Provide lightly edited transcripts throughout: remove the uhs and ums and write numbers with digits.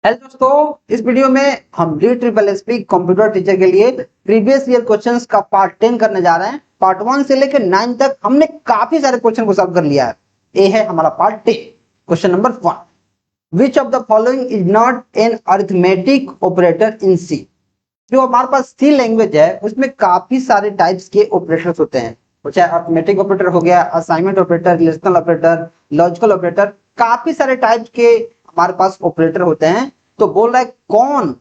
Hello दोस्तों, इस video में हम DSSP कंप्यूटर टीचर के लिए प्रीवियस ईयर क्वेश्चंस का पार्ट 10 करने जा रहे हैं। पार्ट 1 से लेकर 9 तक हमने काफी सारे क्वेश्चन को सॉल्व कर लिया है। ये है हमारा part 10। Question number 1, which of the following is not an arithmetic operator in C. जो हमारे पास सी लैंग्वेज है उसमें काफी सारे टाइप्स के ऑपरेटर्स होते हैं, चाहे अरिथमेटिक ऑपरेटर हो गया, assignment operator, relational operator, logical operator, काफी सारे टाइप्स के हमारे पास ऑपरेटर होते हैं। तो बोल रहा है कौन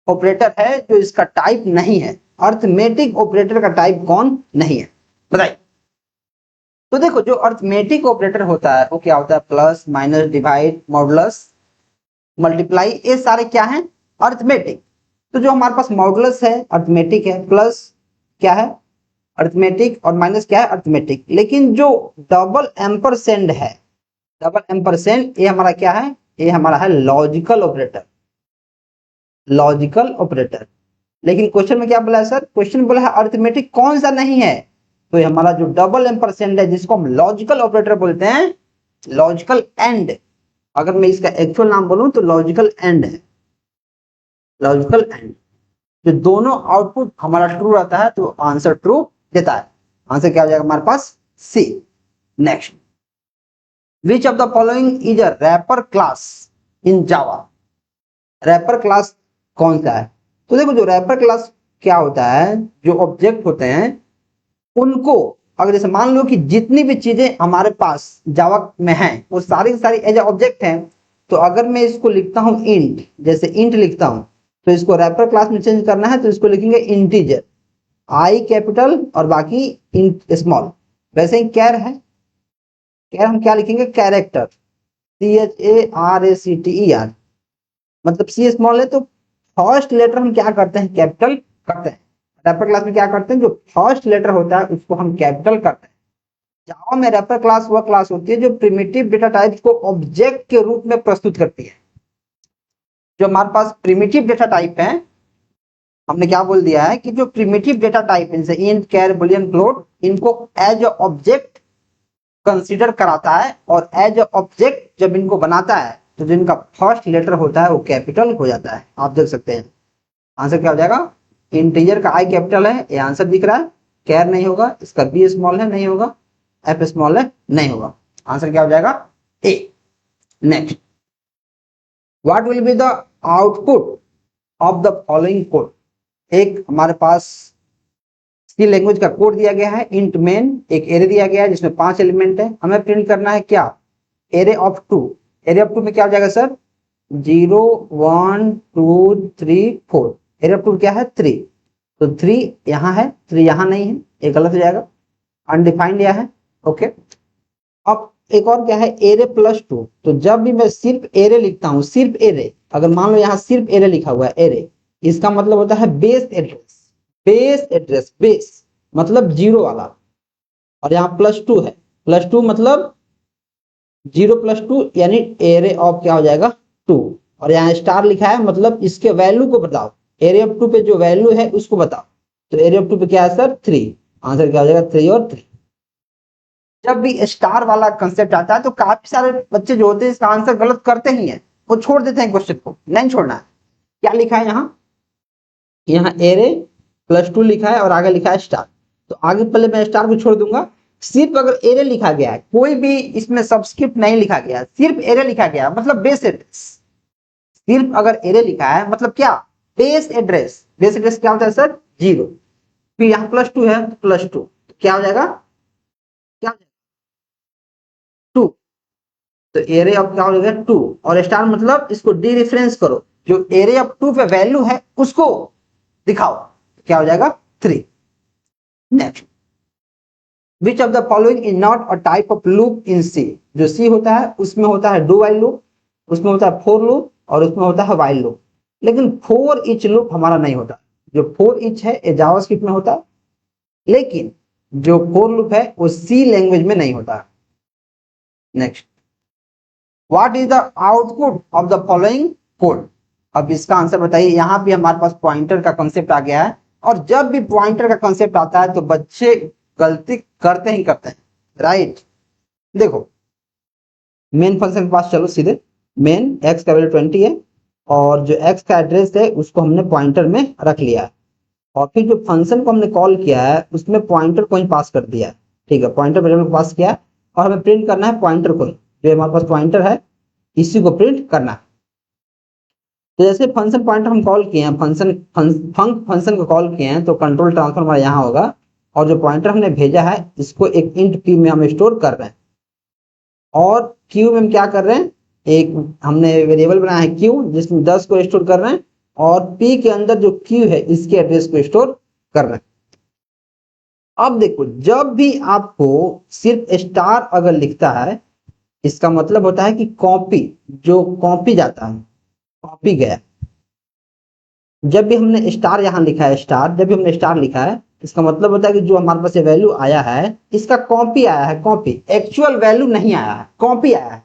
ऑपरेटर है जो इसका टाइप नहीं है, अरिथमेटिक ऑपरेटर का टाइप कौन नहीं है, बताइए। तो देखो, जो अरिथमेटिक ऑपरेटर होता है वो क्या होता है? Plus, minus, divide, modulus, multiply, ये सारे क्या हैं? अरिथमेटिक। तो जो हमारे पास मॉडुलस है अरिथमेटिक है, प्लस क्या है? अरिथमेटिक, और माइनस क्या है? अरिथमेटिक। लेकिन जो डबल एम्परसेंड है, डबल एम्परसेंड, ये हमारा क्या है? ये हमारा है लॉजिकल ऑपरेटर, लॉजिकल ऑपरेटर। लेकिन क्वेश्चन में क्या बोला है सर? क्वेश्चन बोला है अरिथमेटिक कौन सा नहीं है? तो ये हमारा जो डबल एम्परसेंड है जिसको हम लॉजिकल ऑपरेटर बोलते हैं, लॉजिकल एंड। अगर मैं इसका एक्चुअल नाम बोलूं तो लॉजिकल एंड है, लॉजिकल एंड। जो दोनों आउटपुट हमारा ट्रू रहता है तो आंसर ट्रू देता है। आंसर क्या हो जाएगा हमारे पास? C. Next, which of the following is a wrapper class in Java. Wrapper class कौन सा है? तो देखो, जो रैपर क्लास क्या होता है, जो ऑब्जेक्ट होते हैं उनको, अगर जैसे मान लो कि जितनी भी चीजें हमारे पास जावा में हैं वो सारी सारी एज ऑब्जेक्ट हैं, तो अगर मैं इसको लिखता हूं इंट, जैसे इंट लिखता हूं, तो इसको रैपर क्लास में चेंज करना है तो इसको लिखेंगे इंटीजर, आई कैपिटल और बाकी इंट स्मॉल। वैसे ही कैर है, कैर हम क्या लिखेंगे? कैरेक्टर, CHARACTER, मतलब सी स्मॉल है तो फर्स्ट लेटर हम क्या करते हैं? कैपिटल करते हैं। रैपर क्लास में क्या करते हैं? जो फर्स्ट लेटर होता है उसको हम कैपिटल करते हैं। जावा में रैपर क्लास वह क्लास होती है जो प्रिमिटिव डेटा टाइप को ऑब्जेक्ट के रूप में प्रस्तुत करती है। जो हमारे पास प्रिमिटिव डेटा टाइप है, हमने क्या बोल दिया है कि जो प्रिमिटिव डेटा टाइप इनसे इंट, कैर, बुलियन, फ्लोट, इनको एज ऑब्जेक्ट कंसीडर कराता है, और एज ऑब्जेक्ट जब इनको बनाता है तो जिनका फर्स्ट लेटर होता है वो कैपिटल हो जाता है। आप देख सकते हैं आंसर क्या हो जाएगा? इंटीजर का आई कैपिटल है, ये आंसर दिख रहा है। कैर नहीं होगा, इसका बी स्मॉल है, नहीं होगा। एफ स्मॉल है, नहीं होगा। आंसर क्या हो जाएगा? A. Next, what will be the output of the following code. एक हमारे पास सी लैंग्वेज का कोड दिया गया है, इंट मेन, एक एरे दिया गया है जिसमें 5 एलिमेंट है। हमें प्रिंट करना है क्या? Array of 2। एरे ऑफ 2 में क्या हो जाएगा सर? 0 1 2 3 4। एरे ऑफ 2 क्या है? 3। तो 3 यहाँ है, 3 यहाँ नहीं है, ये गलत हो जाएगा। अनडिफाइंड यह है, ओके। अब एक और क्या है? Array plus 2। तो जब भी मैं सिर्फ एरे लिखता हूं, सिर्फ एरे, अगर मान लो यहाँ सिर्फ एरे लिखा हुआ है, एरे, इसका मतलब होता है base address. Base address, base मतलब 0 वाला, और यहाँ +2 है, +2 मतलब 0 + 2 यानी एरे ऑफ क्या हो जाएगा? 2। और यहाँ स्टार लिखा है मतलब इसके वैल्यू को बताओ, एरे ऑफ 2 पे जो वैल्यू है उसको बताओ। तो एरे ऑफ 2 पे क्या है सर? 3। आंसर क्या हो जाएगा? 3 और 3। जब भी स्टार वाला कंसेप्ट आता है तो काफी सारे बच्चे जो होते हैं इसका आंसर गलत करते ही हैं, वो छोड़ देते हैं क्वेश्चन को। नहीं छोड़ना है। क्या लिखा है यहाँ? यहाँ एरे +2 लिखा है और आगे लिखा है स्टार, तो आगे पहले मैं स्टार को छोड़ दूंगा। सिर्फ अगर एरे लिखा गया है, कोई भी इसमें सब्सक्रिप्ट नहीं लिखा गया, सिर्फ एरे लिखा गया मतलब बेस एड्रेस। सिर्फ अगर एरे लिखा है मतलब क्या? Base address. बेस एड्रेस क्या होता है सर? 0। फिर यहाँ +2 है तो +2, तो क्या हो जाएगा? क्या? 2। तो एरे ऑफ क्या हो जाएगा? 2, और स्टार मतलब इसको डी रेफरेंस करो, जो एरे ऑफ 2 पे वैल्यू है उसको दिखाओ। क्या हो जाएगा? 3। Next, which of the following is not a type of loop in C. जो सी होता है उसमें होता है डू वाइल लूप, उसमें होता है फोर लूप, और उसमें होता है वाइल लूप। लेकिन फोर ईच लूप हमारा नहीं होता। जो फोर ईच है ये जावास्क्रिप्ट में होता है, लेकिन जो फोर लूप है वो सी लैंग्वेज में नहीं होता। Next, what is the output of the following code. अब इसका आंसर बताइए। यहां भी हमारे पास पॉइंटर का कंसेप्ट आ गया है, और जब भी पॉइंटर का कंसेप्ट आता है तो बच्चे गलती करते ही करते हैं, राइट। देखो, मेन फंक्शन के पास चलो सीधे। मेन x का वैल्यू 20 है, और जो x का एड्रेस है उसको हमने पॉइंटर में रख लिया है, और फिर जो फंक्शन को हमने कॉल किया है उसमें पॉइंटर को ही पास कर दिया है। ठीक है, पॉइंटर वेरिएबल को पास किया है और हमें प्रिंट करना है पॉइंटर को, जो हमारे पास पॉइंटर है इसी को प्रिंट करना है। तो जैसे फंक्शन पॉइंटर हम कॉल किए हैं, फंक्शन को कॉल किए हैं, तो कंट्रोल ट्रांसफर हमारा यहाँ होगा, और जो पॉइंटर हमने भेजा है इसको एक इंट p में हम स्टोर कर रहे हैं, और q में हम क्या कर रहे हैं, एक हमने वेरिएबल बनाया है q जिसमें 10 को स्टोर कर रहे हैं, और p के अंदर जो q है इसके एड्रेस को स्टोर कर रहे हैं। अब देखो, जब भी आपको सिर्फ स्टार अगर लिखता है इसका मतलब होता है कि कॉपी, जो कॉपी जाता है, कॉपी गया। जब भी हमने स्टार यहाँ लिखा है, स्टार जब भी हमने स्टार लिखा है इसका मतलब होता है कि जो हमारे पास ये वैल्यू आया है इसका कॉपी आया है, कॉपी, एक्चुअल वैल्यू नहीं आया है, कॉपी आया है।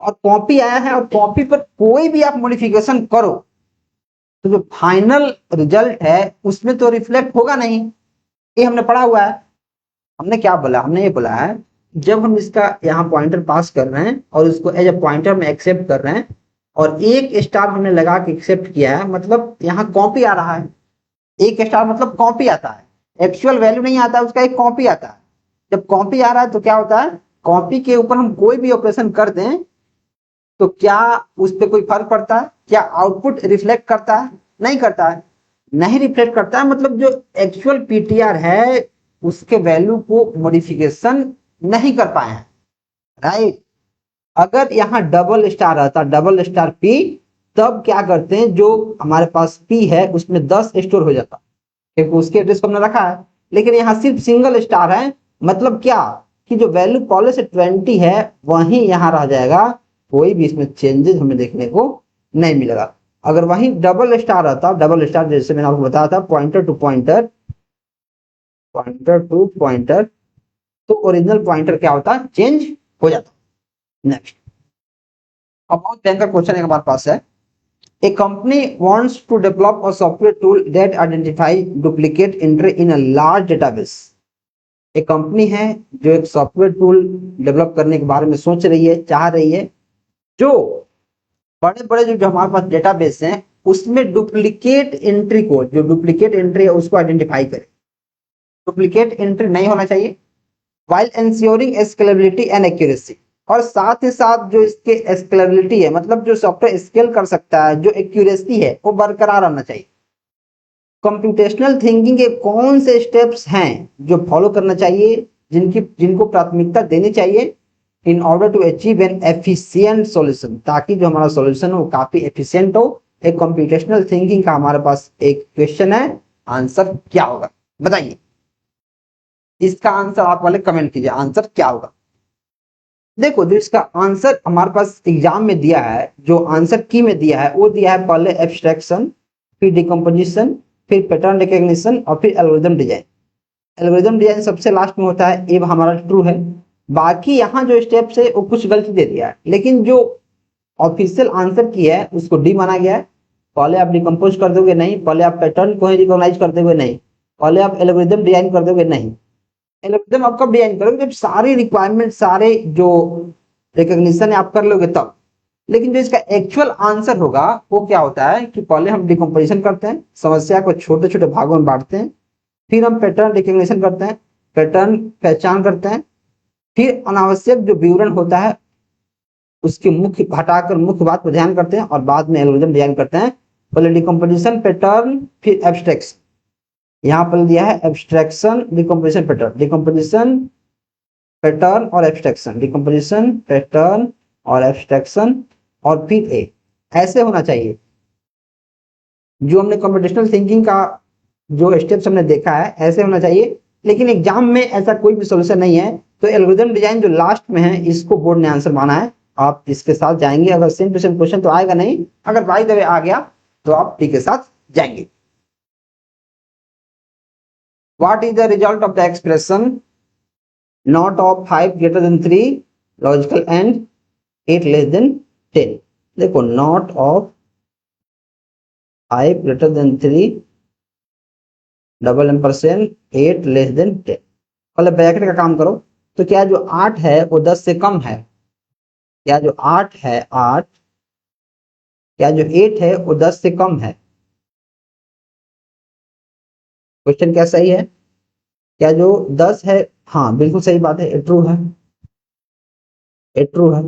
और कॉपी आया है और कॉपी पर कोई भी आप मॉडिफिकेशन करो तो जो फाइनल रिजल्ट है उसमें तो रिफ्लेक्ट होगा नहीं। ये हमने पढ़ा हुआ है। हमने क्या बोला, हमने ये बोला है जब हम इसका यहाँ पॉइंटर पास कर रहे हैं और उसको एज ए पॉइंटर में एक्सेप्ट कर रहे हैं और एक स्टार हमने लगा के एक्सेप्ट किया है, मतलब यहाँ कॉपी आ रहा है। एक स्टार मतलब कॉपी आता है, एक्चुअल वैल्यू नहीं आता, उसका एक कॉपी आता है। जब कॉपी आ रहा है तो क्या होता है, कॉपी के ऊपर हम कोई भी ऑपरेशन कर दें तो क्या उस पर कोई फर्क पड़ता है, क्या आउटपुट रिफ्लेक्ट करता है, नहीं करता है, नहीं रिफ्लेक्ट करता है। मतलब जो एक्चुअल पीटीआर है उसके वैल्यू को मॉडिफिकेशन नहीं कर पाए हैं, राइट। अगर यहाँ डबल स्टार रहता, डबल स्टार पी, तब क्या करते हैं, जो हमारे पास पी है उसमें 10 स्टोर हो जाता क्योंकि उसके एड्रेस को हमने रखा है। लेकिन यहाँ सिर्फ सिंगल स्टार है, मतलब क्या कि जो वैल्यू पहले से 20 है वही यहाँ रह जाएगा, कोई भी इसमें चेंजेस हमें देखने को नहीं मिलेगा। अगर वहीं डबल स्टार रहता, डबल स्टार जैसे मैंने आपको बताया था, pointer to pointer, pointer to pointer, तो ओरिजिनल पॉइंटर क्या होता, चेंज हो जाता। नेक्स्ट, अब बहुत भयंकर क्वेश्चन है हमारे पास है। A company wants to develop a software tool that identify duplicate entry in a large database. एक कंपनी है जो एक सॉफ्टवेयर टूल डेवलप करने के बारे में सोच रही है, चाह रही है, जो बड़े बड़े जो हमारे पास डेटाबेस हैं उसमें डुप्लीकेट एंट्री को, जो डुप्लीकेट एंट्री है उसको आइडेंटिफाई करे। डुप्लीकेट एंट्री नहीं होना चाहिए, while ensuring scalability and accuracy, और साथ ही साथ जो इसके स्केलेबिलिटी है, मतलब जो सॉफ्टवेयर स्केल कर सकता है, जो एक्यूरेसी है वो बरकरार रहना चाहिए। कंप्यूटेशनल थिंकिंग के कौन से स्टेप्स हैं जो फॉलो करना चाहिए, जिनको प्राथमिकता देनी चाहिए in order to achieve an efficient solution, ताकि जो हमारा सॉल्यूशन हो काफी एफिशिएंट हो। एक कंप्यूटेशनल थिंकिंग का हमारे पास एक क्वेश्चन है, आंसर क्या होगा बताइए। इसका आंसर आप वाले कमेंट कीजिए, आंसर क्या होगा। देखो, जो इसका आंसर हमारे पास एग्जाम में दिया है, जो आंसर की में दिया है, वो दिया है पहले एब्स्ट्रैक्शन, फिर डिकम्पोजिशन, फिर पैटर्न रिकॉग्निशन और फिर एल्गोरिथम डिजाइन। एल्गोरिथम डिजाइन सबसे लास्ट में होता है, ये हमारा ट्रू है। बाकी यहाँ जो स्टेप्स है वो कुछ गलती दे दिया है, लेकिन जो ऑफिशियल आंसर की है उसको डी माना गया है। पहले आप डिकम्पोज कर दोगे नहीं, पहले आप पैटर्न को ही रिकॉग्नाइज कर दोगे नहीं, पहले आप एल्गोरिथम डिजाइन कर दोगे नहीं। एल्गोरिथम आप कब डिजाइन करोगे, जब सारी रिक्वायरमेंट, सारे जो रिकॉग्निशन है आप कर लोगे तब। लेकिन जो इसका एक्चुअल आंसर होगा वो क्या होता है कि पहले हम डिकम्पोजिशन करते हैं, समस्या को छोटे छोटे भागों में बांटते हैं, फिर हम पैटर्न रिकॉग्निशन करते हैं, पैटर्न पहचान करते हैं, फिर अनावश्यक जो विवरण होता है उसके मुख्य हटाकर मुख्य बात पर ध्यान करते हैं, और बाद में एल्गोरिथम डिजाइन करते हैं। पहले डिकम्पोजिशन, पैटर्न, फिर एब्स्ट्रैक्शन। यहाँ पर दिया है abstraction, decomposition, pattern, decomposition, pattern और एब्स्ट्रैक्शन, डिकम्पोजिशन, पैटर्न और एब्स्ट्रैक्शन, और फिर ए। ऐसे होना चाहिए। जो हमने कंप्यूटेशनल थिंकिंग का जो स्टेप्स हमने देखा है ऐसे होना चाहिए, लेकिन एग्जाम में ऐसा कोई भी सोल्यूशन नहीं है। तो एल्गोरिथम डिजाइन जो लास्ट में है इसको बोर्ड ने आंसर माना है, आप इसके साथ जाएंगे। अगर सेम टू सेम क्वेश्चन तो आएगा नहीं, अगर बाय द वे आ गया तो आप टी के साथ जाएंगे। What is the result of the expression not of 5 greater than 3 logical and 8 less than 10? देखो, not of 5 greater than 3 double ampersand 8 less than 10। पहले ब्रैकेट का काम करो। तो क्या जो 8 है वो 10 से कम है? क्या जो 8 है, 8 क्या जो 8 है वो 10 से कम है? क्वेश्चन क्या सही है? क्या जो 10 है, हाँ बिल्कुल सही बात है, ट्रू है, ट्रू है।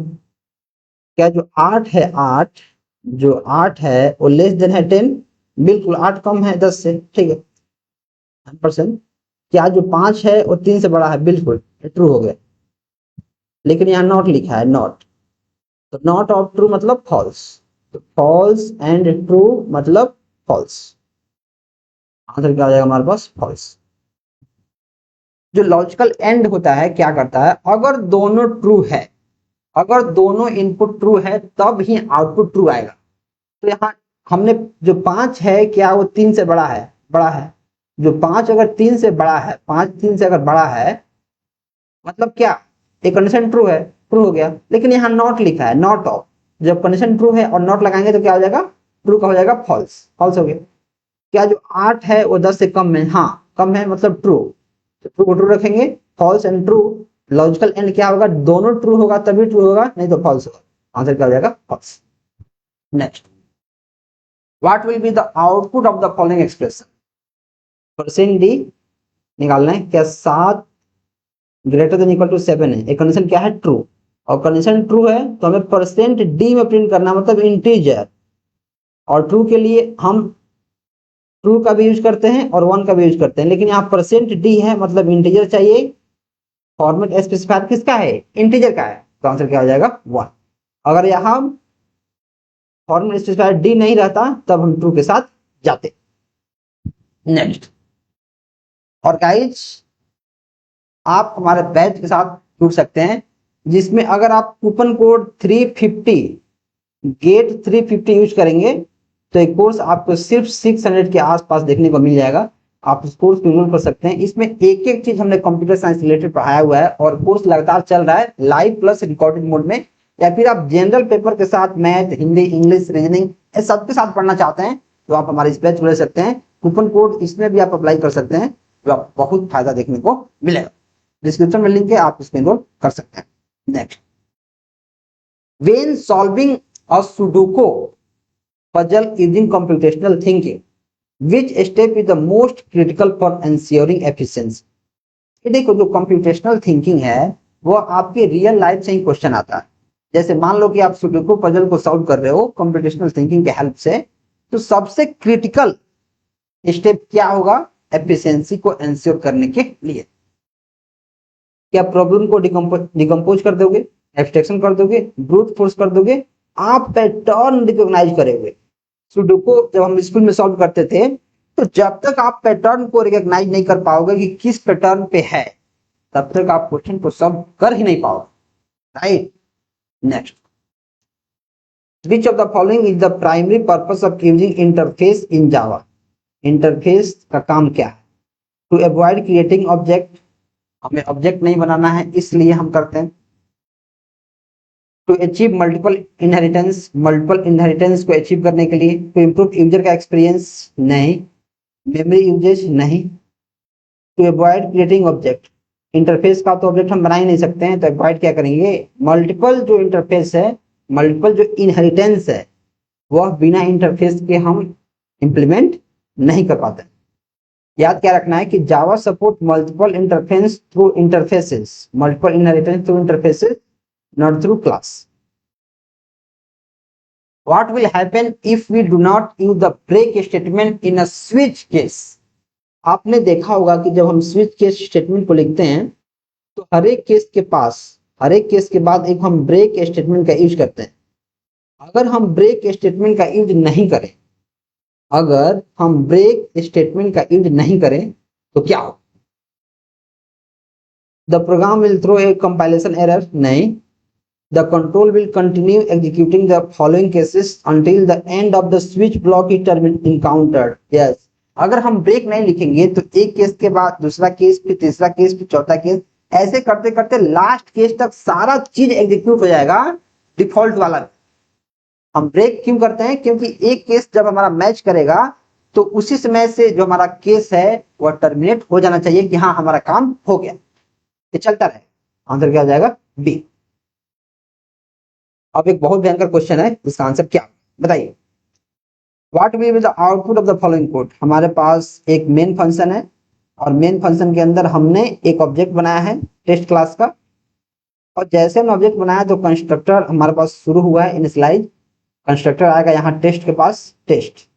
क्या जो 8 है, 8 जो 8 है वो लेस देन है 10? बिल्कुल 8 कम है 10 से, ठीक है 100%। क्या जो 5 है वो 3 से बड़ा है? बिल्कुल ट्रू हो गया, लेकिन यहाँ नॉट लिखा है, नॉट। तो नॉट ऑफ ट्रू मतलब फॉल्स, तो फॉल्स एंड ट्रू मतलब फॉल्स। आंसर क्या आ जाएगा हमारे पास? फॉल्स। जो लॉजिकल एंड होता है क्या करता है, अगर दोनों ट्रू है, अगर दोनों इनपुट ट्रू है तब ही आउटपुट ट्रू आएगा। तो यहाँ हमने जो 5 है क्या वो 3 से बड़ा है? बड़ा है। जो 5 अगर 3 से बड़ा है, 5 3 से अगर बड़ा है मतलब क्या, एक कंडीशन ट्रू है, ट्रू हो गया। लेकिन यहाँ नॉट लिखा है, नॉट ऑफ। जब कंडीशन ट्रू है और नॉट लगाएंगे तो क्या हो जाएगा? ट्रू का हो जाएगा फॉल्स, फॉल्स हो गया। क्या जो 8 है वो 10 से कम है? हाँ कम है मतलब ट्रू, तो ट्रू को ट्रू रखेंगे, false and true. Logical and क्या होगा, दोनों ट्रू होगा तभी ट्रू होगा, नहीं तो फॉल्स होगा। आंसर क्या हो जाएगा? False. Next, what will be the output of the following expression? Percent d निकालना है। क्या 7 ग्रेटर देन इक्वल टू 7 है? एक कंडीशन क्या है? ट्रू। और कंडीशन ट्रू है तो हमें परसेंट डी में प्रिंट करना, मतलब इंटीजर। और ट्रू के लिए हम ट्रू का भी यूज करते हैं और 1 का भी यूज करते हैं, लेकिन यहाँ परसेंट डी है मतलब इंटीजर चाहिए। फॉर्मेट स्पेसिफायर किसका है? इंटीजर का है, तो आंसर क्या हो जाएगा? 1। अगर यहाँ फॉर्मेट स्पेसिफायर डी नहीं रहता तब हम ट्रू के साथ जाते। नेक्स्ट, और गाइज आप हमारे बैच के साथ जुड़ सकते हैं, जिसमें अगर आप कूपन कोड 350 गेट 350 यूज करेंगे तो एक कोर्स आपको सिर्फ 600 के आसपास देखने को मिल जाएगा। आप इस कोर्स को इनरोल कर सकते हैं। इसमें एक एक चीज हमने कंप्यूटर साइंस रिलेटेड पढ़ाया हुआ है और कोर्स लगातार चल रहा है लाइव प्लस रिकॉर्डेड मोड में। या फिर आप जनरल पेपर के साथ मैथ, हिंदी, इंग्लिश, रीजनिंग ये सबके साथ पढ़ना चाहते हैं तो आप हमारे इस बैच को ले सकते हैं। कूपन कोड इसमें भी आप अप्लाई कर सकते हैं, तो आप बहुत फायदा देखने को मिलेगा। डिस्क्रिप्शन में लिंक है, आप इसमें इनरोल कर सकते हैं। Next, when solving a sudoku puzzle using computational thinking, which step is the most critical for ensuring efficiency? ये देखो, जो कंप्यूटेशनल थिंकिंग है वो आपके रियल लाइफ से ही क्वेश्चन आता है। जैसे मान लो कि आप सुडोकू पजल को सॉल्व कर रहे हो कंप्यूटेशनल थिंकिंग के हेल्प से, तो सबसे क्रिटिकल स्टेप क्या होगा एफिशिएंसी को एंश्योर करने के लिए? क्या प्रॉब्लम को डिकम्पोज कर दोगे, एब्स्ट्रैक्शन कर दोगे, ब्रूट फोर्स कर दोगे, आप पैटर्न रिकॉग्नाइज करोगे? सुडोकू जब हम स्कूल में सॉल्व करते थे तो जब तक आप पैटर्न को रिकॉग्नाइज नहीं कर पाओगे कि किस पैटर्न पे है, तब तक आप क्वेश्चन को सॉल्व कर ही नहीं पाओगे, right? Next, which of the following is the primary purpose of using interface in Java? Interface का काम क्या है? टू अवॉइड क्रिएटिंग ऑब्जेक्ट, हमें ऑब्जेक्ट नहीं बनाना है इसलिए हम करते हैं। To achieve multiple inheritance, multiple inheritance को अचीव करने के लिए। टू इम्प्रूव यूजर का एक्सपीरियंस, नहीं। मेमोरी यूजेज, नहीं। To avoid creating object, interface का तो ऑब्जेक्ट हम बना ही नहीं सकते हैं, तो अवॉइड क्या करेंगे? मल्टीपल जो इंटरफेस है, मल्टीपल जो इनहेरिटेंस है वह बिना इंटरफेस के हम इंप्लीमेंट नहीं कर पाते। याद क्या रखना है कि जावा support multiple interface through interfaces, multiple inheritance through interfaces, not through class. What will happen if we do not use the break statement in a switch case? आपने देखा होगा कि जब हम स्विच केस स्टेटमेंट को लिखते हैं तो हर एक केस के पास, हर एक केस के बाद एक हम ब्रेक स्टेटमेंट का यूज करते हैं। अगर हम ब्रेक स्टेटमेंट का यूज नहीं करें, अगर हम ब्रेक स्टेटमेंट का यूज नहीं करें तो क्या हो? The program will throw a compilation error, नहीं। The control will continue executing the following cases until the end of the switch block is encountered. Yes. अगर हम ब्रेक नहीं लिखेंगे तो एक केस के बाद दूसरा केस, फिर तीसरा केस, फिर चौथा केस, ऐसे करते करते लास्ट केस तक सारा चीज एग्जीक्यूट हो जाएगा डिफॉल्ट वाला। हम ब्रेक क्यों करते हैं? क्योंकि एक केस जब हमारा मैच करेगा तो उसी समय से जो हमारा केस है वह टर्मिनेट हो जाना चाहिए कि हाँ हमारा काम हो गया, ये चलता रहे। आंसर क्या हो जाएगा? बी। अब एक बहुत भयंकर क्वेश्चन है, इसका आंसर क्या बताइए? What will be the output of the following code. हमारे पास एक मेन फंक्शन है और मेन फंक्शन के अंदर हमने एक ऑब्जेक्ट बनाया है टेस्ट क्लास का, और जैसे हमने ऑब्जेक्ट बनाया तो कंस्ट्रक्टर हमारे पास शुरू हुआ है इनिशियलाइज। कंस्ट्रक्टर आएगा यहाँ टेस्ट के पास टेस्ट।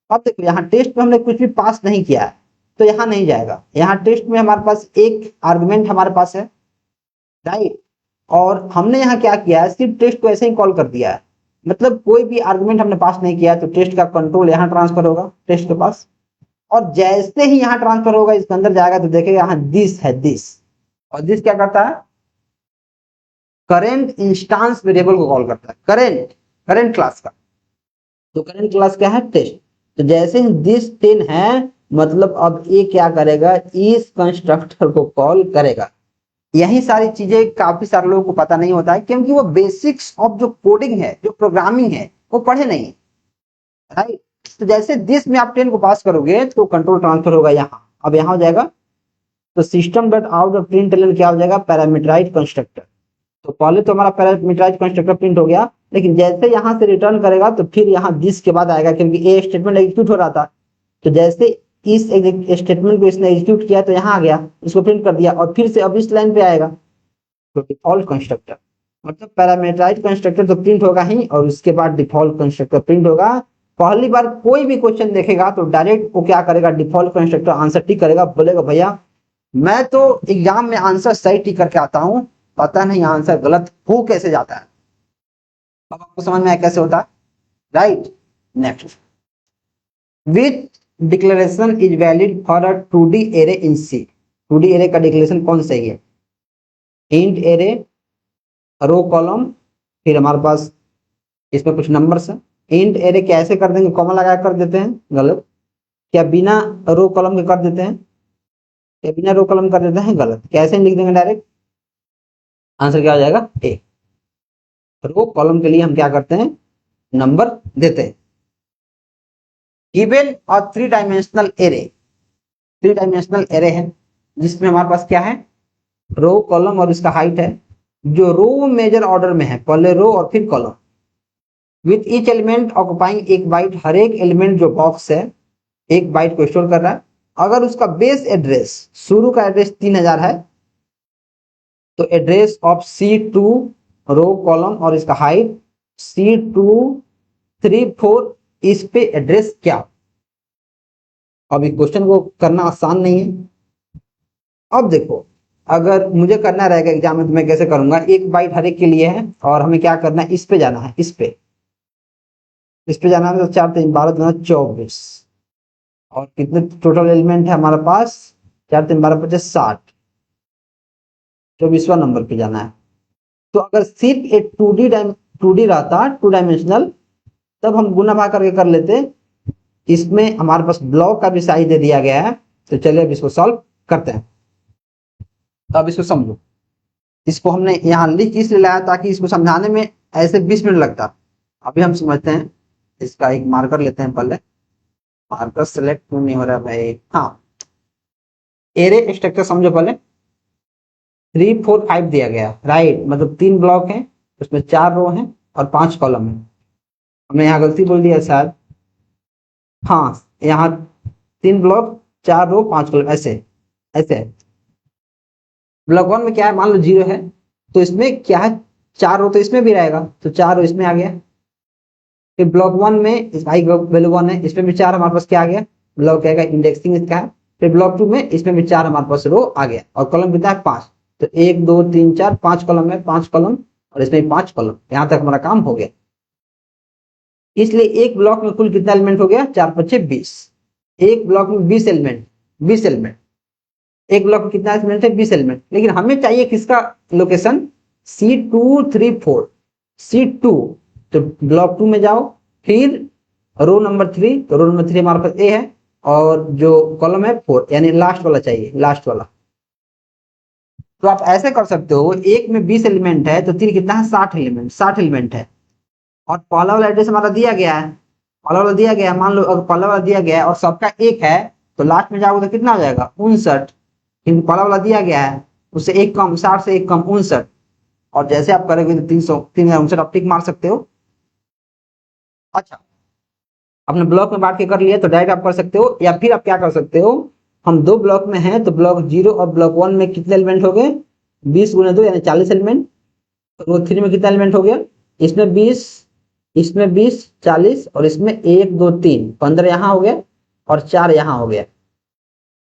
अब देखो यहाँ टेस्ट में हमने कुछ भी पास नहीं किया है तो यहाँ नहीं जाएगा। यहाँ टेस्ट में हमारे पास एक आर्गुमेंट हमारे पास है, राइट, और हमने यहाँ क्या किया है, सिर्फ टेस्ट को ऐसे ही कॉल कर दिया है, मतलब कोई भी आर्गुमेंट हमने पास नहीं किया, तो टेस्ट का कंट्रोल यहाँ ट्रांसफर होगा टेस्ट के पास। और जैसे ही यहाँ ट्रांसफर होगा इसके अंदर जाएगा तो देखेगा यहाँ दिस है दिस, और दिस क्या करता है, करेंट इंस्टांस वेरिएबल को कॉल करता है, करेंट क्लास का। तो करेंट क्लास क्या है, टेस्ट। तो जैसे ही दिस 10 है मतलब अब ये क्या करेगा, इस कंस्ट्रक्टर को कॉल करेगा। यही सारी चीजें काफी सारे लोगों को पता नहीं होता है क्योंकि वो बेसिक्स ऑफ जो कोडिंग है, जो प्रोग्रामिंग है, वो पढ़े नहीं, राइट। तो जैसे दिस में आप 10 को पास करोगे तो कंट्रोल ट्रांसफर होगा यहाँ, अब यहाँ हो जाएगा तो system dot out of println क्या हो जाएगा, पैरामीटराइज्ड कंस्ट्रक्टर। तो पहले तो हमारा पैरामीटराइज्ड कंस्ट्रक्टर प्रिंट हो गया, लेकिन जैसे यहाँ से रिटर्न करेगा तो फिर यहाँ दिस के बाद आएगा क्योंकि ए स्टेटमेंट एग्जीक्यूट हो रहा था। तो जैसे इस स्टेटमेंट को इसने एग्जीक्यूट किया तो यहाँ आ गया, इसको प्रिंट कर दिया, और फिर से अब इस लाइन पे आएगा तो डिफॉल्ट कंस्ट्रक्टर, मतलब पैरामीटराइज्ड कंस्ट्रक्टर तो प्रिंट होगा ही, और उसके बाद डिफॉल्ट कंस्ट्रक्टर प्रिंट होगा। पहली बार कोई भी क्वेश्चन देखेगा तो डायरेक्ट वो क्या करेगा, डिफॉल्ट कंस्ट्रक्टर आंसर टिक करेगा, बोलेगा भैया मैं तो एग्जाम में आंसर सही टिक करके आता हूं, पता नहीं आंसर गलत हो कैसे जाता है। अब आपको समझ में आया कैसे होता है, right. Next, which declaration is valid for a 2D array in C. 2D array का डिक्लेरेशन कौन सही है, इंट एरे, रो कॉलम, फिर हमारे पास इसमें कुछ नंबर्स है। इंट एरे कैसे कर देंगे, कॉमा लगा कर देते हैं, गलत। क्या बिना रो कॉलम के कर देते हैं, क्या बिना रो कॉलम कर देते हैं, गलत। कैसे लिख देंगे डायरेक्ट, आंसर क्या हो जाएगा ए। रो कॉलम के लिए हम क्या करते हैं, नंबर देते हैं। गिवन और 3 डायमेंशनल एरे, 3 डायमेंशनल एरे है जिसमें हमारे पास क्या है, रो कॉलम और इसका हाइट है, जो रो मेजर ऑर्डर में है, पहले रो और फिर column, with each element occupying 1 byte, हर एक एलिमेंट जो बॉक्स है 1 बाइट को स्टोर कर रहा है। अगर उसका बेस एड्रेस, शुरू का एड्रेस 3000 है तो address of C2 row column और इसका हाइट C2 3 4, इस पे एड्रेस क्या। अब इस क्वेश्चन को करना आसान नहीं है। अब देखो अगर मुझे करना रहेगा एग्जाम में तो मैं कैसे करूंगा, 1 बाइट हर एक के लिए है और हमें क्या करना है, इस पे जाना है, इस पे जाना है। तो 4 3 12 2 24, और कितने टोटल एलिमेंट है हमारे पास, 4 3 12 25 60, 24वां नंबर पे जाना है। तो अगर सिर्फ एक 2D रहता, 2 डायमेंशनल, तब हम गुना भाग करके कर लेते। इसमें हमारे पास ब्लॉक का भी साइज दे दिया गया है, तो चलिए अब इसको सॉल्व करते हैं। तो अब इसको समझो, इसको हमने यहाँ लिख इसलिए लाया ताकि इसको समझाने में ऐसे 20 मिनट लगता। अभी हम समझते हैं, इसका एक मार्कर लेते हैं, पहले मार्कर सेलेक्ट क्यों नहीं हो रहा भाई, हाँ। एरे स्ट्रक्चर समझो पहले, 3 4 5 दिया गया, राइट, मतलब 3 ब्लॉक हैं, उसमें 4 रो हैं और 5 कॉलम है। हमने यहाँ गलती बोल दिया शायद, हाँ, यहाँ 3 ब्लॉक 4 रो 5 कॉलम, ऐसे ऐसे। ब्लॉक 1 में क्या है, मान लो 0 है तो इसमें क्या है, 4 रो तो इसमें भी रहेगा, तो 4 रो इसमें आ गया। फिर ब्लॉक 1 में आई वैल्यू 1 है, इसमें भी 4 हमारे पास क्या आ गया, ब्लॉक क्या है, इंडेक्सिंग इसका है। फिर ब्लॉक 2 में इसमें भी 4 हमारे पास रो आ गया, और कॉलम कितना है, 5। तो 1 2 3 4 5 कॉलम है, 5 कॉलम, और इसमें 5 कॉलम। यहाँ तक हमारा काम हो गया। इसलिए एक ब्लॉक में कुल कितना एलिमेंट हो गया, 4 5 20। एक ब्लॉक में 20 एलिमेंट, 20 एलिमेंट, एक ब्लॉक में कितना एलिमेंट है, 20 एलिमेंट। लेकिन हमें चाहिए किसका लोकेशन, C2 3 4, C2। तो ब्लॉक 2 में जाओ, फिर रो नंबर 3, तो रो नंबर 3 हमारे पास ए है, और जो कॉलम है 4, यानी लास्ट वाला चाहिए, लास्ट वाला। तो आप ऐसे कर सकते हो, एक में 20 एलिमेंट है तो 3 कितना है, 60 एलिमेंट, 60 एलिमेंट है। और पहला वाला एड्रेस हमारा दिया गया है, पहला वाला दिया गया है, मान लो अगर पहला वाला दिया गया है और सबका 1 है तो लास्ट में जाओगे तो कितना हो जाएगा, 59। क्योंकि पहला वाला दिया गया है, उससे 1 कम, 60 से 1 कम 59। और जैसे आप करोगे तो 359 आप टिक मार सकते हो। अच्छा, अपने ब्लॉक में बांट के कर लिया तो डायरेक्ट आप कर सकते हो, या फिर आप क्या कर सकते हो, हम 2 ब्लॉक में हैं तो ब्लॉक 0 और ब्लॉक 1 में कितने एलिमेंट हो गए, 20 गुणे 2 यानी 40 एलिमेंट। ब्लॉक 3 में कितना एलिमेंट हो गया, इसमें 20, इसमें 20, 40 और इसमें 1 2 3 15 यहाँ हो गया और 4 यहाँ हो गया,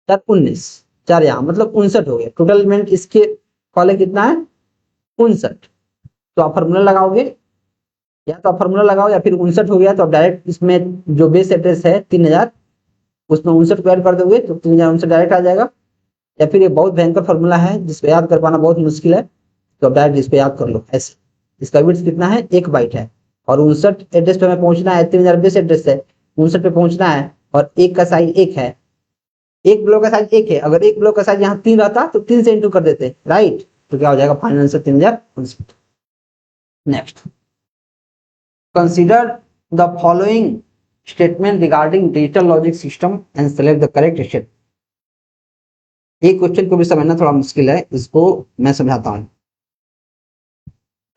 4 19, 4 यहाँ मतलब 59 हो गया। टोटल एलिमेंट इसके वाले कितना है, 59। तो आप फॉर्मूला लगाओगे, या तो आप फॉर्मूला लगाओ या फिर 59 हो गया तो आप डायरेक्ट इसमें जो बेस एड्रेस है 3000 उसमें 59 को ऐड कर दोगे तो 3059 डायरेक्ट आ जाएगा। या फिर ये बहुत भयंकर फॉर्मूला है जिसपे याद कर पाना बहुत मुश्किल है, तो आप डायरेक्ट इस पे याद कर लो ऐसे। इसका विड्थ कितना है, 1 बाइट है और 59 एड्रेस पे हमें पहुंचना है, 3000 बेस एड्रेस है, 59 पे पहुंचना है और एक का साइज 1 है, एक ब्लॉक का साइज 1 है। अगर एक ब्लॉक का साइज यहाँ 3 रहता तो 3 से इंटू कर देते, राइट, तो क्या हो जाएगा final answer 3059। Next, consider the following statement regarding digital logic system and select the correct statement. एक क्वेश्चन को भी समझना थोड़ा मुश्किल है, इसको मैं समझाता हूं।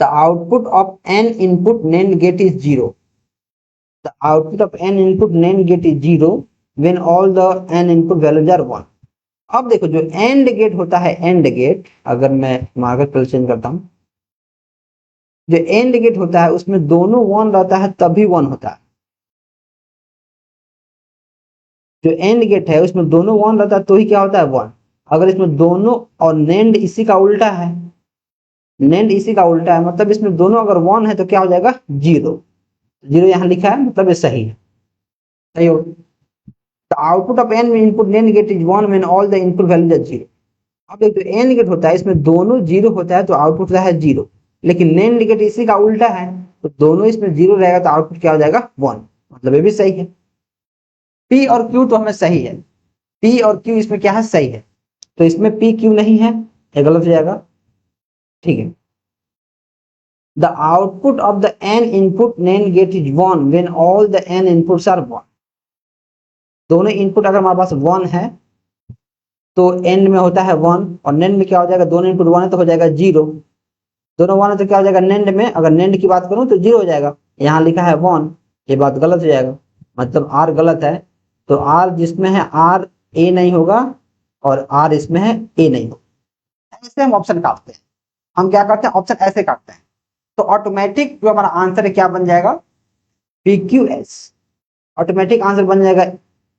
The output of n input NAND gate is 0। The output of n input NAND gate is 0 when all the n input values are 1। अब देखो जो एंड गेट होता है, एंड गेट, अगर मैं मार्कर कलर चेंज करता हूं, जो एंड गेट होता है उसमें दोनों 1 रहता है तभी 1 होता है। जो एंड गेट है उसमें दोनों 1 रहता है तो ही क्या होता है, 1। अगर इसमें दोनों, और नेंड इसी का उल्टा है, नेंड इसी का उल्टा है, मतलब इसमें दोनों अगर 1 है तो क्या हो जाएगा, 0। 0 यहाँ लिखा है मतलब ये सही है, सही हो। The output of n input NAND gate is 1 when all the input values are 0। अब एक एंड गेट होता है इसमें दोनों 0 होता है तो आउटपुट होता है 0, लेकिन नेंड गेट इसी का उल्टा है तो दोनों इसमें 0 रहेगा तो आउटपुट क्या हो जाएगा, 1, मतलब ये भी सही है। P और Q तो हमें सही है, P और Q इसमें क्या है, सही है, तो इसमें P Q नहीं है, ये गलत हो जाएगा, ठीक है। The output of the n input NAND gate is 1 when all the n inputs are 1। दोनों इनपुट अगर हमारे पास 1 है तो एंड में होता है 1 और NAND में क्या हो जाएगा, दोनों इनपुट 1 है तो हो जाएगा 0, दोनों 1 है तो क्या हो जाएगा, NAND में अगर NAND की बात करूं तो 0 हो जाएगा। यहाँ लिखा है 1, ये बात गलत हो जाएगा, मतलब R गलत है, तो R जिसमें है R A नहीं होगा और R इसमें है A नहीं होगा। ऐसे हम ऑप्शन काटते हैं, हम क्या करते हैं, ऑप्शन ऐसे काटते हैं, तो ऑटोमेटिक जो हमारा आंसर है क्या बन जाएगा, PQS, ऑटोमेटिक आंसर बन जाएगा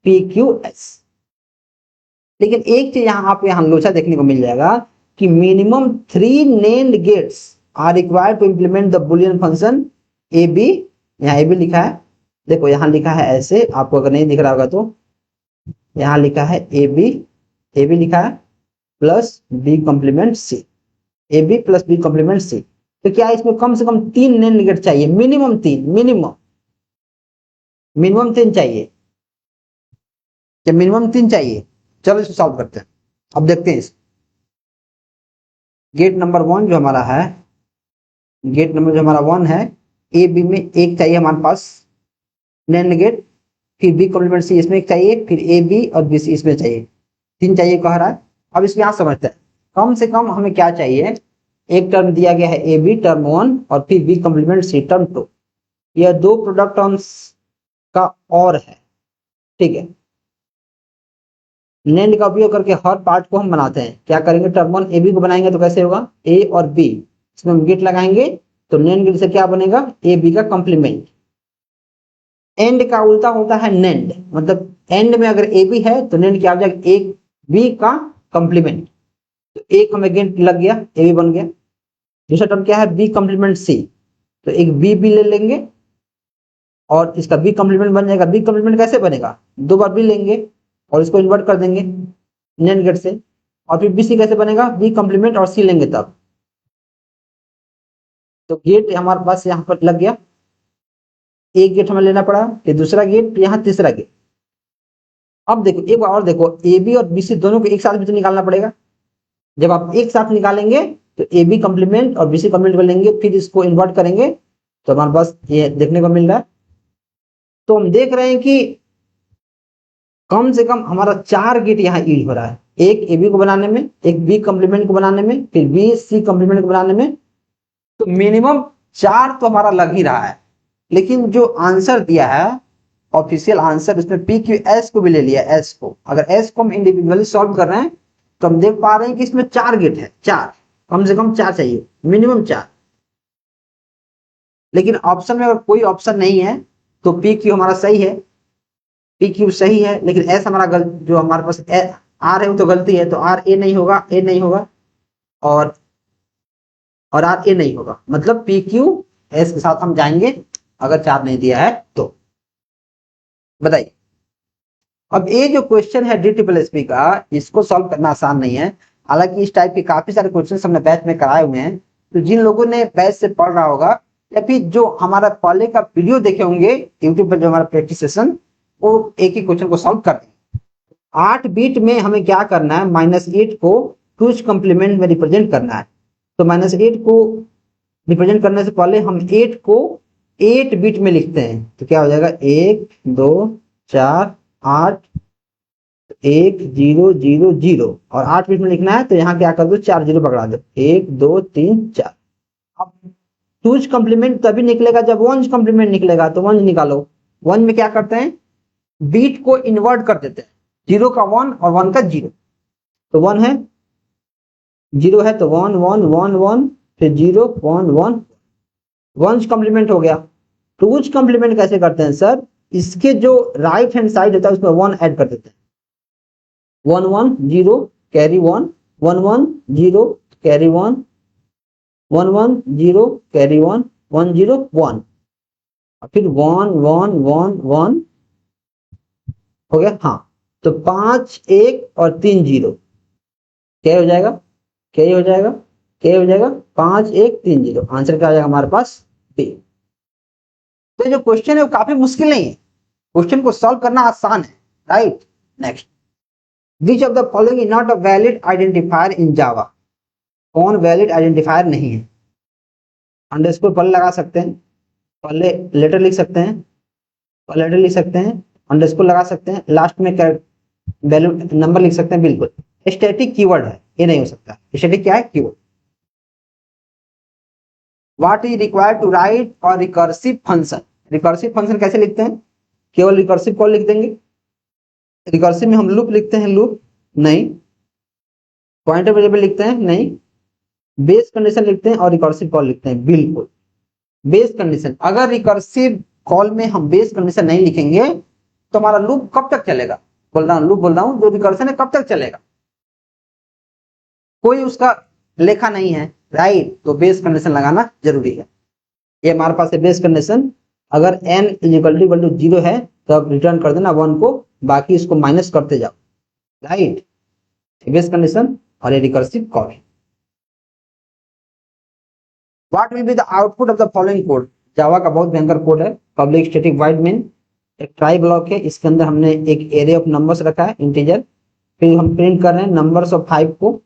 PQS। लेकिन एक चीज यहाँ आप यहाँ लोचा देखने को मिल जाएगा कि minimum 3 NAND gates are required to implement the Boolean function AB। यहाँ AB लिखा है, देखो यहाँ लिखा है ऐसे, आपको अगर नहीं दिख रहा होगा तो यहाँ लिखा है AB लिखा है plus B complement C, AB plus B complement C। तो क्या इसमें कम से कम 3 नेम्ड गेट चाहिए, मिनिमम 3, मिनिमम 3 चाहिए, क्या मिनिमम 3 चाहिए। चलो इसको सॉल्व करते हैं, अब देखते हैं इस गेट नंबर 1 जो हमारा है, गेट नंबर जो हमारा 1 है, ए बी में एक चाहिए हमारे पास नैंड गेट, फिर बी कॉम्प्लीमेंट सी इसमें एक चाहिए, फिर ए बी और बी सी इसमें चाहिए, 3 चाहिए कह रहा है। अब इसमें यहाँ समझते हैं कम से कम हमें क्या चाहिए, एक टर्म दिया गया है ए बी टर्म 1 और फिर बी कॉम्प्लीमेंट सी टर्म 2, यह 2 प्रोडक्ट टर्म्स का और है, ठीक है। नेंड का उपयोग करके हर पार्ट को हम बनाते हैं, क्या करेंगे, टर्म 1 ए बी को बनाएंगे तो कैसे होगा, ए और बी, इसमें हम गेट लगाएंगे तो नेंड गेट से क्या बनेगा, ए बी का कॉम्प्लीमेंट। एंड का उल्टा होता है नेंड, मतलब एंड में अगर ए बी है तो नेंड क्या हो जाएगा, एक बी का कॉम्प्लीमेंट, तो एक हमें गेट लग गया, ए बी बन गया। दूसरा टर्म क्या है, बी कॉम्प्लीमेंट सी, तो एक बी बी ले लेंगे और इसका बी कॉम्प्लीमेंट बन जाएगा। बी कॉम्प्लीमेंट कैसे बनेगा, 2 बार बी लेंगे और इसको इन्वर्ट कर देंगे नेंड गेट से, और फिर बी सी कैसे बनेगा, बी कॉम्प्लीमेंट और सी लेंगे तब, तो गेट हमारे पास यहाँ पर लग गया, एक गेट हमें लेना पड़ा, फिर दूसरा गेट, यहाँ तीसरा गेट। अब देखो एक बार और देखो, ए बी और बी सी दोनों को एक साथ भी तो निकालना पड़ेगा, जब आप एक साथ निकालेंगे तो ए बी कॉम्प्लीमेंट और बी सी कॉम्प्लीमेंट कर लेंगे, फिर इसको इन्वर्ट करेंगे तो हमारे पास ये देखने को मिल रहा है। तो हम देख रहे हैं कि कम से कम हमारा 4 गेट यहाँ यूज हो रहा है, एक ए बी को बनाने में, एक बी कॉम्प्लीमेंट को बनाने में, फिर बी सी कॉम्प्लीमेंट को बनाने में, तो मिनिमम 4 तो हमारा लग ही रहा है। लेकिन जो आंसर दिया है ऑफिशियल आंसर, उसमें पी क्यू एस को भी ले लिया, एस को। अगर एस को हम इंडिविजुअली सॉल्व कर रहे हैं तो हम देख पा रहे हैं कि इसमें 4 गेट है, 4, कम से कम 4 चाहिए, मिनिमम 4। लेकिन ऑप्शन में अगर कोई ऑप्शन नहीं है तो पी क्यू हमारा सही है, पी क्यू सही है, लेकिन एस हमारा गलत, जो हमारे पास आर है वो तो गलती है, तो आर ए नहीं होगा, ए नहीं होगा, और आर ए नहीं होगा, मतलब पी क्यू एस के साथ हम जाएंगे अगर 4 नहीं दिया है तो। बताइए, अब ये जो क्वेश्चन है डी ट्रिपल एस पी का, इसको सॉल्व करना आसान नहीं है। हालांकि इस टाइप के काफी सारे क्वेश्चन हमने बैच में कराए हुए हैं, तो जिन लोगों ने बैच से पढ़ रहा होगा या फिर जो हमारा पहले का वीडियो देखे होंगे यूट्यूब पर, जो हमारा प्रैक्टिस सेशन, वो एक ही क्वेश्चन को सॉल्व कर देंगे। 8 बीट में हमें क्या करना है, -8 को 2's कॉम्प्लीमेंट में रिप्रेजेंट करना है। तो -8 को रिप्रेजेंट करने से पहले हम 8 को 8 बीट में लिखते हैं, तो क्या हो जाएगा 1 2 4 8 1 0 0 0, और 8 बीट में लिखना है तो यहाँ क्या कर दो, 4 0 पकड़ा दो, 1 2 3 4। अब 2's कॉम्प्लीमेंट तभी निकलेगा जब 1's कॉम्प्लीमेंट निकलेगा, तो 1 निकालो। 1 में क्या करते हैं, बीट को इन्वर्ट कर देते हैं, 0 का 1 और 1 का 0। तो 1 है, 0 है तो 1 1 1 1, फिर 0 1 1, 1's कॉम्प्लीमेंट हो गया। 2's कॉम्प्लीमेंट कैसे करते हैं सर, इसके जो राइट हैंड साइड होता है उसमें 1 ऐड कर देते हैं, 1 1 0 कैरी 1, 1 1 0 कैरी 1, 1 1 0 कैरी 1, 1 0 1, और फिर 1 1 1 1 हो गया। हाँ, तो 5 1 और 3 0 क्या हो जाएगा, क्या हो जाएगा, क्या हो जाएगा, 5 1 3 0। आंसर क्या आ जाएगा हमारे पास, बी। तो जो क्वेश्चन है वो काफी मुश्किल नहीं है, क्वेश्चन को सॉल्व करना आसान है, right. Next, which of the following is not a valid identifier in Java. कौन वैलिड आइडेंटिफायर नहीं है, अंडरस्कोर पहले लगा सकते हैं, पहले लेटर लिख सकते हैं, पहले लेटर लिख सकते हैं, अंडरस्कोर लगा सकते हैं, लास्ट में वैल्यू नंबर लिख सकते हैं। बिल्कुल स्टैटिक कीवर्ड है, ये नहीं हो सकता। स्टैटिक क्या है, keyword. What is required to write और रिकर्सिव फंक्शन। रिकर्सिव फंक्शन कैसे लिखते हैं, केवल रिकर्सिव कॉल लिख देंगे। रिकर्सिव में हम लूप लिखते हैं, लूप नहीं, पॉइंटर वेरिएबल लिखते हैं नहीं, बेस कंडीशन लिखते हैं और रिकर्सिव कॉल लिखते हैं। बिल्कुल बेस कंडीशन, अगर रिकर्सिव कॉल में हम बेस कंडीशन नहीं लिखेंगे तो हमारा लूप कब तक चलेगा, बोल रहा हूं लूप बोल रहा हूं, जो रिकर्सन है कब तक चलेगा, कोई उसका लेखा नहीं है, राइट। तो बेस कंडीशन लगाना जरूरी है। ये हमारे पास है बेस कंडीशन, अगर n = 0 है तो अब रिटर्न कर देना 1 को, बाकी इसको माइनस करते जाओ, राइट। बेस कंडीशन और ये रिकर्सिव कॉल है। What will be the output of the following code. Java का बहुत भयंकर कोड है, पब्लिक स्टैटिक वॉइड मेन, एक ट्राई ब्लॉक है, इसके अंदर हमने एक एरे ऑफ नंबर्स रखा है, इंटीजर, फिर हम प्रिंट कर रहे हैं नंबर्स ऑफ 5 को,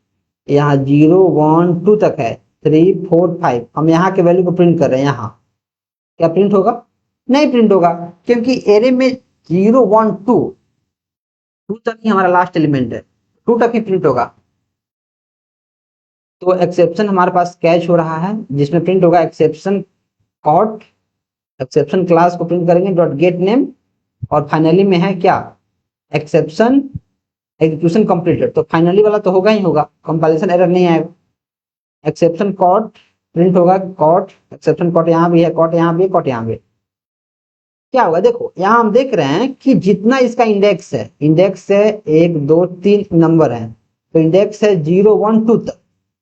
यहाँ 0 1 2 तक है, 3 4 5, हम यहाँ के वैल्यू को प्रिंट कर रहे हैं। यहाँ क्या प्रिंट होगा, नहीं प्रिंट होगा, क्योंकि एरे में 0 1 2 तक ही हमारा लास्ट एलिमेंट है, 2 तक ही प्रिंट होगा। तो एक्सेप्शन हमारे पास कैच हो रहा है, जिसमें प्रिंट होगा एक्सेप्शन कॉट, एक्सेप्शन क्लास को प्रिंट करेंगे डॉट गेट नेम, और फाइनली में है क्या, एक्सेप्शन एग्जीक्यूशन कंप्लीटेड। तो फाइनली वाला तो होगा ही होगा, कंपाइलेशन एरर नहीं आएगा। एक्सेप्शन कॉट प्रिंट होगा, कॉट एक्सेप्शन कॉट यहाँ भी है, कॉट यहाँ भी है, कॉट यहाँ भी है। क्या होगा, देखो यहाँ हम देख रहे हैं कि जितना इसका इंडेक्स है, इंडेक्स है 1 2 3 नंबर है, तो इंडेक्स है 0 1 2 तक,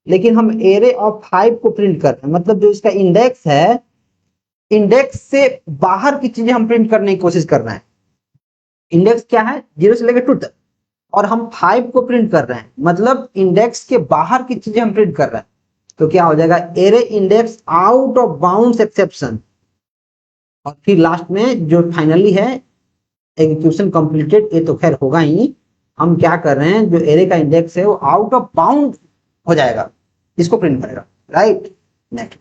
लेकिन हम एरे ऑफ 5 को प्रिंट कर रहे हैं, मतलब जो इसका इंडेक्स है, इंडेक्स से बाहर की चीजें हम प्रिंट करने की कोशिश कर रहे हैं। इंडेक्स क्या है, 0 से लेकर 2 तक, और हम 5 को प्रिंट कर रहे हैं, मतलब इंडेक्स के बाहर की चीजें हम प्रिंट कर रहे हैं। तो क्या हो जाएगा, array index out of bounds exception, और फिर लास्ट में जो फाइनली है एग्जीक्यूशन कंप्लीटेड, ये तो खैर होगा ही। हम क्या कर रहे हैं, जो एरे का इंडेक्स है वो आउट ऑफ बाउंड हो जाएगा, इसको प्रिंट करेगा, right. Next,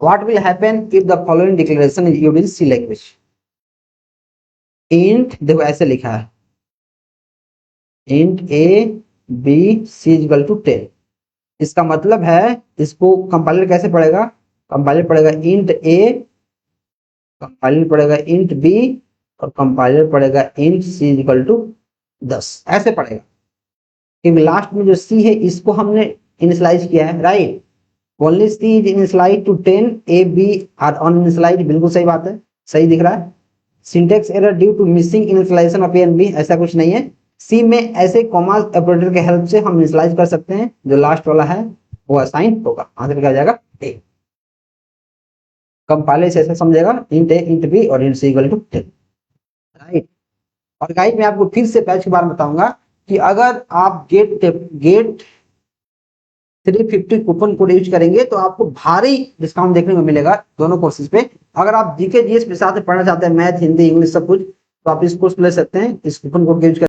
what will happen if the following declaration is used in C language. Int, देखो ऐसे लिखा है, इंट a b c = 10, इसका मतलब है, इसको कंपाइलर कैसे पढ़ेगा, कंपाइलर पढ़ेगा इंट a कंपाइलर पड़ेगा इंट बी और कंपाइलर पड़ेगा इंट सी इक्वल टू 10, ऐसे पड़ेगा, क्योंकि लास्ट में जो सी है इसको हमने इनिशियलाइज किया है, right. Only C is initialise to 10, A B are uninitialise, बिल्कुल सही बात है, सही दिख रहा है। Syntax error due to missing initialisation of A and B, ऐसा कुछ नहीं है। सी में ऐसे कॉमा ऑपरेटर के हेल्प से हम इनिशियलाइज कर सकते हैं, जो लास्ट वाला है वो असाइन होगा, आंसर क्या जाएगा ए। कंपाइलर से ऐसा समझेगा इंट ए इंट बी और int c equal to 10, right. और गाइस मैं आपको फिर से बैच के बारे में बताऊंगा कि अगर आप गेट 350 कूपन कोड यूज करेंगे तो आपको भारी डिस्काउंट देखने को मिलेगा दोनों कोर्सेज पे। अगर आप जीके जीएस के साथ पढ़ना चाहते हैं, मैथ हिंदी इंग्लिश सब कुछ, तो आप इस कोर्स ले सकते हैं, इस कूपन कोड के यूज